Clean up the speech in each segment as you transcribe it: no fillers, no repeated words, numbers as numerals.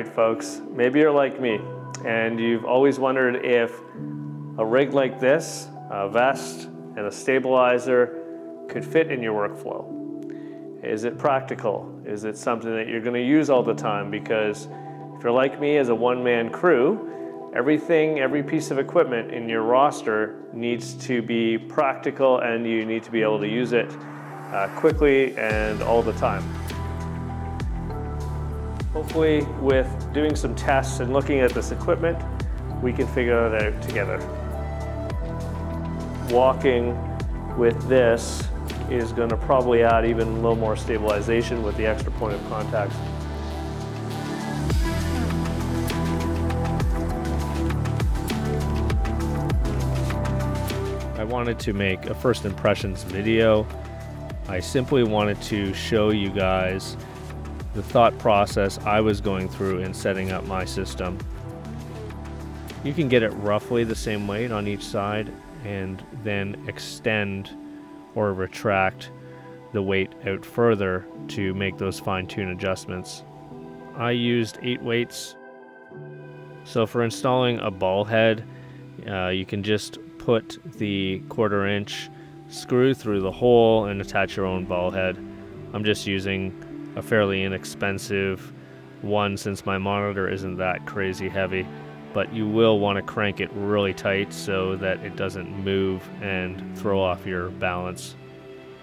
Alright folks, maybe you're like me and you've always wondered if a rig like this, a vest and a stabilizer, could fit in your workflow. Is it practical? Is it something that you're going to use all the time? Because if you're like me as a one-man crew, every piece of equipment in your roster needs to be practical and you need to be able to use it quickly and all the time. Hopefully, with doing some tests and looking at this equipment, we can figure it out together. Walking with this is going to probably add even a little more stabilization with the extra point of contact. I wanted to make a first impressions video. I simply wanted to show you guys the thought process I was going through in setting up my system. You can get it roughly the same weight on each side and then extend or retract the weight out further to make those fine-tune adjustments. I used 8 weights. So for installing a ball head, you can just put the 1/4 inch screw through the hole and attach your own ball head. I'm just using a fairly inexpensive one since my monitor isn't that crazy heavy, but you will want to crank it really tight so that it doesn't move and throw off your balance.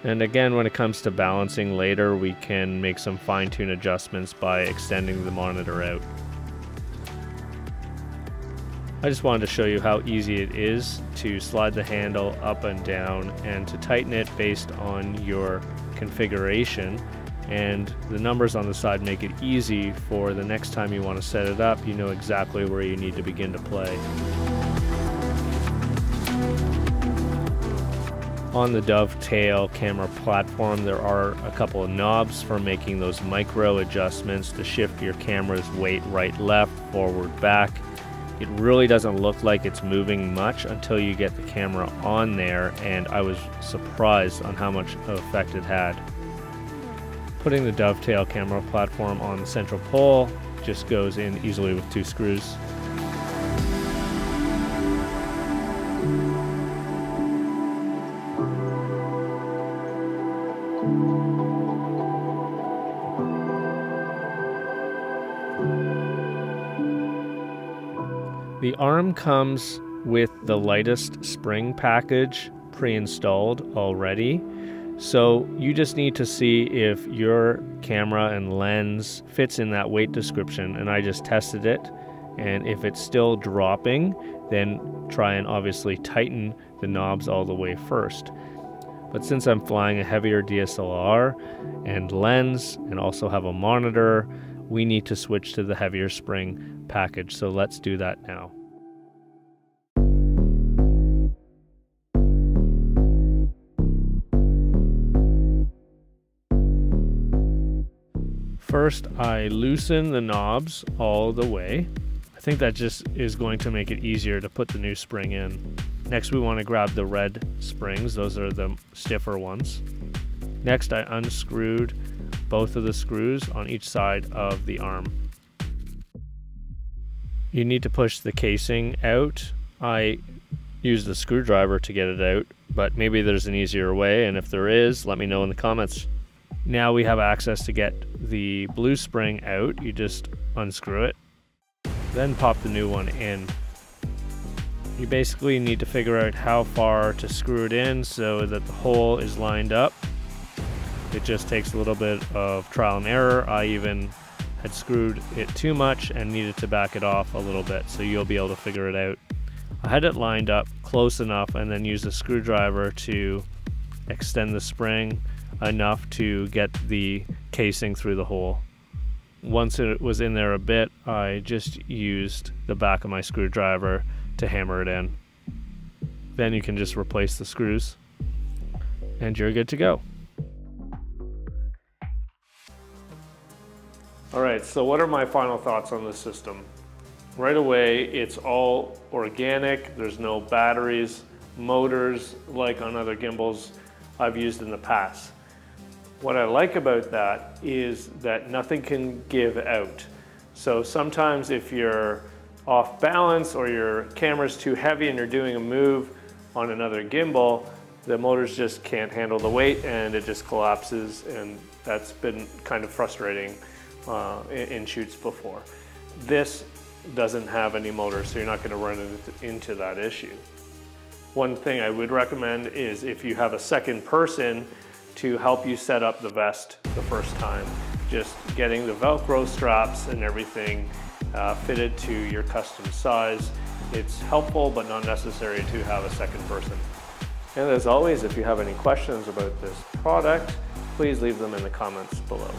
And again, when it comes to balancing later, we can make some fine-tune adjustments by extending the monitor out. I just wanted to show you how easy it is to slide the handle up and down and to tighten it based on your configuration. And the numbers on the side make it easy for the next time you want to set it up. You know exactly where you need to begin to play. On the Dovetail camera platform, there are a couple of knobs for making those micro adjustments to shift your camera's weight right, left, forward, back. It really doesn't look like it's moving much until you get the camera on there, and I was surprised on how much effect it had. Putting the Dovetail camera platform on the central pole just goes in easily with 2 screws. The arm comes with the lightest spring package pre-installed already. So you just need to see if your camera and lens fits in that weight description, and I just tested it, and if it's still dropping, then try and obviously tighten the knobs all the way first. But since I'm flying a heavier DSLR and lens and also have a monitor, we need to switch to the heavier spring package, so let's do that now. First, I loosen the knobs all the way. I think that just is going to make it easier to put the new spring in. Next, we want to grab the red springs. Those are the stiffer ones. Next, I unscrewed both of the screws on each side of the arm. You need to push the casing out. I used the screwdriver to get it out, but maybe there's an easier way, and if there is, let me know in the comments. Now we have access to get the blue spring out. You just unscrew it, then pop the new one in. You basically need to figure out how far to screw it in so that the hole is lined up. It just takes a little bit of trial and error. I even had screwed it too much and needed to back it off a little bit, so you'll be able to figure it out. I had it lined up close enough and then used a screwdriver to extend the spring enough to get the casing through the hole. Once it was in there a bit, I just used the back of my screwdriver to hammer it in. Then you can just replace the screws and you're good to go. Alright, so what are my final thoughts on this system? Right away, it's all organic. There's no batteries, motors like on other gimbals I've used in the past. What I like about that is that nothing can give out. So sometimes if you're off balance or your camera's too heavy and you're doing a move on another gimbal, the motors just can't handle the weight and it just collapses, and that's been kind of frustrating in shoots before. This doesn't have any motors, so you're not going to run into that issue. One thing I would recommend is if you have a second person to help you set up the vest the first time, just getting the Velcro straps and everything fitted to your custom size. It's helpful but not necessary to have a second person. And as always, if you have any questions about this product, please leave them in the comments below.